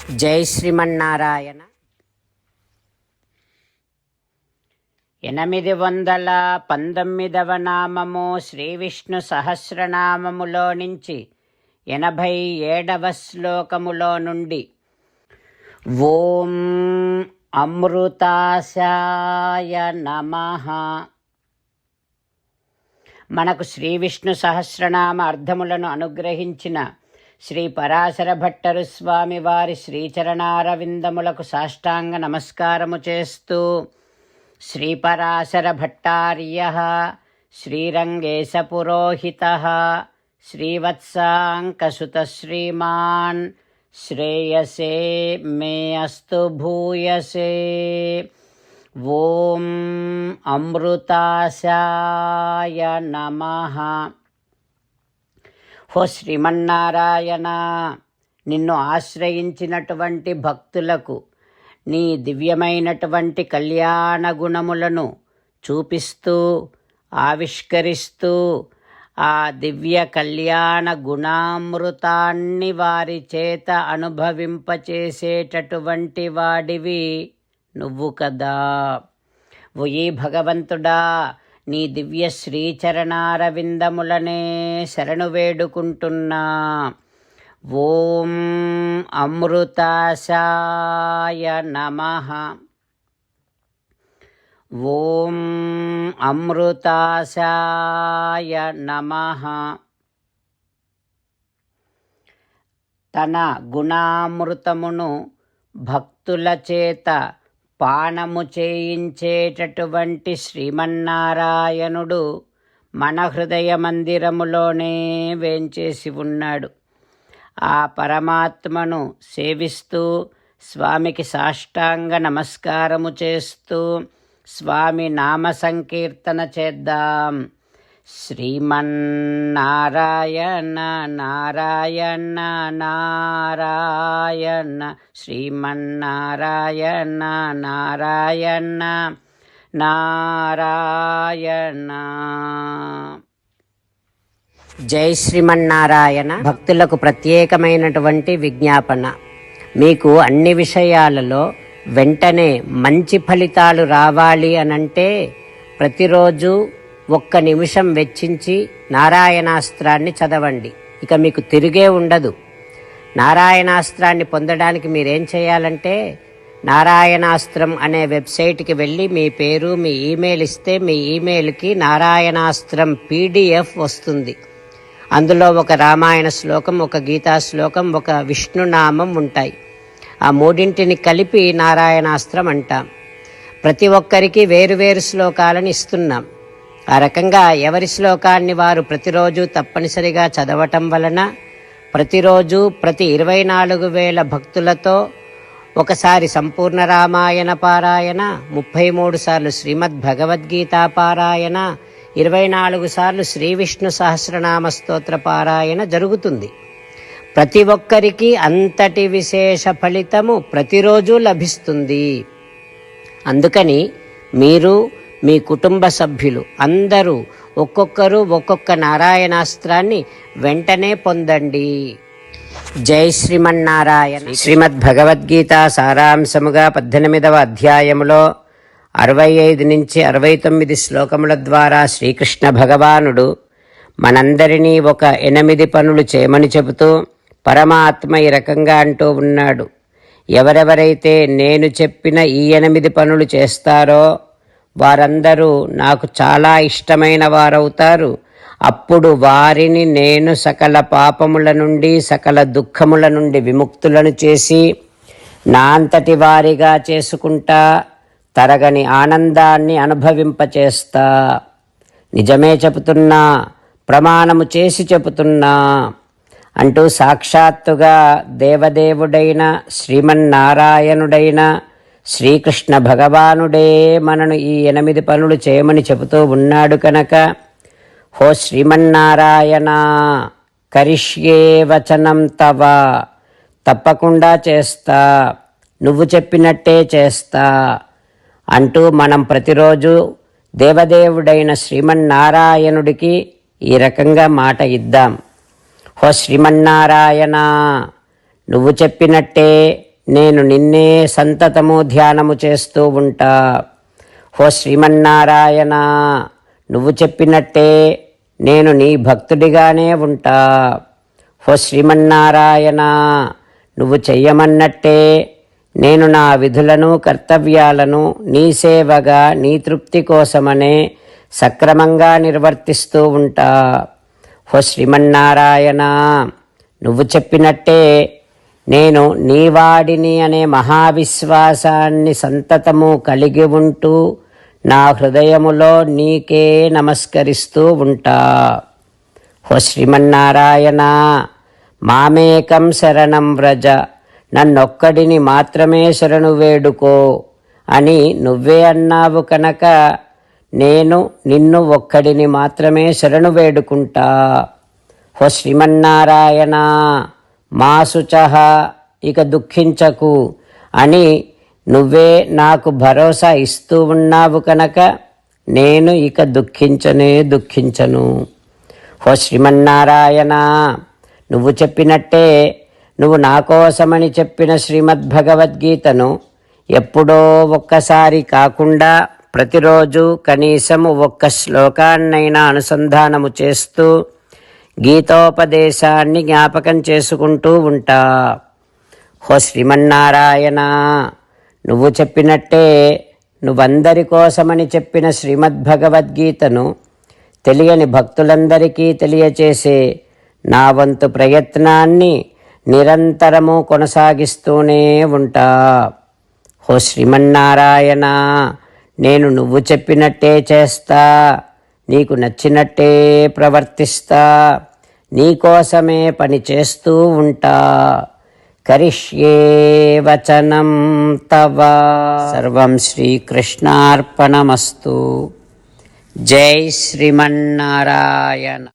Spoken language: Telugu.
జై శ్రీమన్నారాయణ. 819వ నామము శ్రీ విష్ణు సహస్రనామములో నుంచి 87వ శ్లోకములో నుండి ఓం అమృతాశాయ నమః. మనకు శ్రీ విష్ణు సహస్రనామ అర్థములను అనుగ్రహించిన శ్రీ పరాశర భట్టరు స్వామి వారి శ్రీచరణారవిందములకు సాష్టాంగ నమస్కారము చేస్తూ శ్రీ పరాశర భట్టార్యః శ్రీరంగేశ పురోహితః శ్రీవత్సాంకసుత శ్రీమాన్ శ్రేయసే మే అస్తు భూయసే. ఓం అమృతాశాయ నమః. ఓ శ్రీమన్నారాయణ, నిన్ను ఆశ్రయించినటువంటి భక్తులకు నీ దివ్యమైనటువంటి కళ్యాణ గుణములను చూపిస్తూ ఆవిష్కరిస్తూ ఆ దివ్య కళ్యాణ గుణామృతాన్ని వారి చేత అనుభవింపచేసేటటువంటి వాడివి నువ్వు కదా. ఓయి భగవంతుడా, నీ దివ్య శ్రీచరణారవిందములనే శరణు వేడుకుంటున్నా. ఓం అమృతాశాయ నమః. ఓం అమృతాశాయ నమః. తన గుణామృతమును భక్తుల చేత పానము చేయించేటటువంటి శ్రీమన్నారాయణుడు మన హృదయ మందిరములోనే వేంచేసి ఉన్నాడు. ఆ పరమాత్మను సేవిస్తూ స్వామికి సాష్టాంగ నమస్కారము చేస్తూ స్వామి నామ సంకీర్తన చేద్దాం. శ్రీమన్నారాయణ నారాయణ నారాయణ శ్రీమన్నారాయణ నారాయణ నారాయణ. జై శ్రీమన్నారాయణ. భక్తులకు ప్రత్యేకమైనటువంటి విజ్ఞాపన. మీకు అన్ని విషయాలలో వెంటనే మంచి ఫలితాలు రావాలి అనంటే ప్రతిరోజు 1 నిమిషం వెచ్చించి నారాయణాస్త్రాన్ని చదవండి. ఇక మీకు తిరిగే ఉండదు. నారాయణాస్త్రాన్ని పొందడానికి మీరేం చేయాలంటే నారాయణాస్త్రం అనే వెబ్సైట్కి వెళ్ళి మీ పేరు మీ ఈమెయిల్ ఇస్తే మీ ఈమెయిల్కి నారాయణాస్త్రం PDF వస్తుంది. అందులో ఒక రామాయణ శ్లోకం, ఒక గీతా శ్లోకం, ఒక విష్ణునామం ఉంటాయి. ఆ మూడింటిని కలిపి నారాయణాస్త్రం అంటాం. ప్రతి ఒక్కరికి వేరువేరు శ్లోకాలను ఇస్తున్నాం. ఆ రకంగా ఎవరి శ్లోకాన్ని వారు ప్రతిరోజు తప్పనిసరిగా చదవటం వలన ప్రతిరోజు ప్రతి 24,000 భక్తులతో ఒకసారి సంపూర్ణ రామాయణ పారాయణ, 33 సార్లు శ్రీమద్ భగవద్గీత పారాయణ, 24 సార్లు శ్రీ విష్ణు సహస్రనామ స్తోత్ర పారాయణ జరుగుతుంది. ప్రతి ఒక్కరికి అంతటి విశేష ఫలితము ప్రతిరోజు లభిస్తుంది. అందుకని మీరు మీ కుటుంబ సభ్యులు అందరూ ఒక్కొక్కరు ఒక్కొక్క నారాయణాస్త్రాన్ని వెంటనే పొందండి. జై శ్రీమన్నారాయణ. శ్రీమద్ భగవద్గీత సారాంశముగా 18వ అధ్యాయములో 65 నుంచి 69 శ్లోకముల ద్వారా శ్రీకృష్ణ భగవానుడు మనందరినీ ఒక 8 పనులు చేయమని చెబుతూ పరమాత్మ ఈ రకంగా అంటూ ఉన్నాడు. ఎవరెవరైతే నేను చెప్పిన ఈ 8 పనులు చేస్తారో వారందరూ నాకు చాలా ఇష్టమైన వారవుతారు. అప్పుడు వారిని నేను సకల పాపముల నుండి సకల దుఃఖముల నుండి విముక్తులను చేసి నా అంతటి వారిగా చేసుకుంటా, తరగని ఆనందాన్ని అనుభవింపచేస్తా. నిజమే చెబుతున్నా, ప్రమాణము చేసి చెబుతున్నా అంటూ సాక్షాత్తుగా దేవదేవుడైన శ్రీమన్నారాయణుడైన శ్రీకృష్ణ భగవానుడే మనను ఈ 8 పనులు చేయమని చెబుతూ ఉన్నాడు కనుక, హో శ్రీమన్నారాయణ, కరిష్యే వచనం తవ, తప్పకుండా చేస్తా, నువ్వు చెప్పినట్టే చేస్తా అంటూ మనం ప్రతిరోజు దేవదేవుడైన శ్రీమన్నారాయణుడికి ఈ రకంగా మాట ఇద్దాం. హో శ్రీమన్నారాయణ, నువ్వు చెప్పినట్టే నేను నిన్నే సంతతము ధ్యానము చేస్తూ ఉంటా. ఓ శ్రీమన్నారాయణ, నువ్వు చెప్పినట్టే నేను నీ భక్తుడిగానే ఉంటా. ఓ శ్రీమన్నారాయణ, నువ్వు చెయ్యమన్నట్టే నేను నా విధులను కర్తవ్యాలను నీ సేవగా నీ తృప్తి కోసమనే సక్రమంగా నిర్వర్తిస్తూ ఉంటా. ఓ శ్రీమన్నారాయణ, నువ్వు చెప్పినట్టే నేను నీవాడిని అనే మహావిశ్వాసాన్ని సంతతము కలిగి ఉంటూ నా హృదయములో నీకే నమస్కరిస్తూ ఉంటా. ఓ శ్రీమన్నారాయణ, మామేకం శరణం వ్రజ, నన్నొక్కడిని మాత్రమే శరణు వేడుకో అని నువ్వే అన్నావు కనుక నేను నిన్ను ఒక్కడిని మాత్రమే శరణు వేడుకుంటా. ఓ శ్రీమన్నారాయణ, మా శుచః, ఇక దుఃఖించకు అని నువ్వే నాకు భరోసా ఇస్తూ ఉన్నావు కనుక నేను ఇక దుఃఖించను. ఓ శ్రీమన్నారాయణ, నువ్వు చెప్పినట్టే నువ్వు నా కోసమని చెప్పిన శ్రీమద్భగవద్గీతను ఎప్పుడో ఒక్కసారి కాకుండా ప్రతిరోజు కనీసము ఒక్క శ్లోకాన్నైనా అనుసంధానము చేస్తూ గీతోపదేశాన్ని జ్ఞాపకం చేసుకుంటూ ఉంటా. ఓ శ్రీమన్నారాయణ, నువ్వు చెప్పినట్టే నువ్వందరి కోసమని చెప్పిన శ్రీమద్భగవద్గీతను తెలియని భక్తులందరికీ తెలియచేసే నా వంతు ప్రయత్నాన్ని నిరంతరము కొనసాగిస్తూనే ఉంటా. ఓ శ్రీమన్నారాయణ, నేను నువ్వు చెప్పినట్టే చేస్తా, నీకు నచ్చినట్టే ప్రవర్తిస్తా, నీకోసమే పని చేస్తూ ఉంటా. కరిష్యే వచనం తవ. సర్వం శ్రీకృష్ణార్పణమస్తు. జై శ్రీమన్నారాయణ.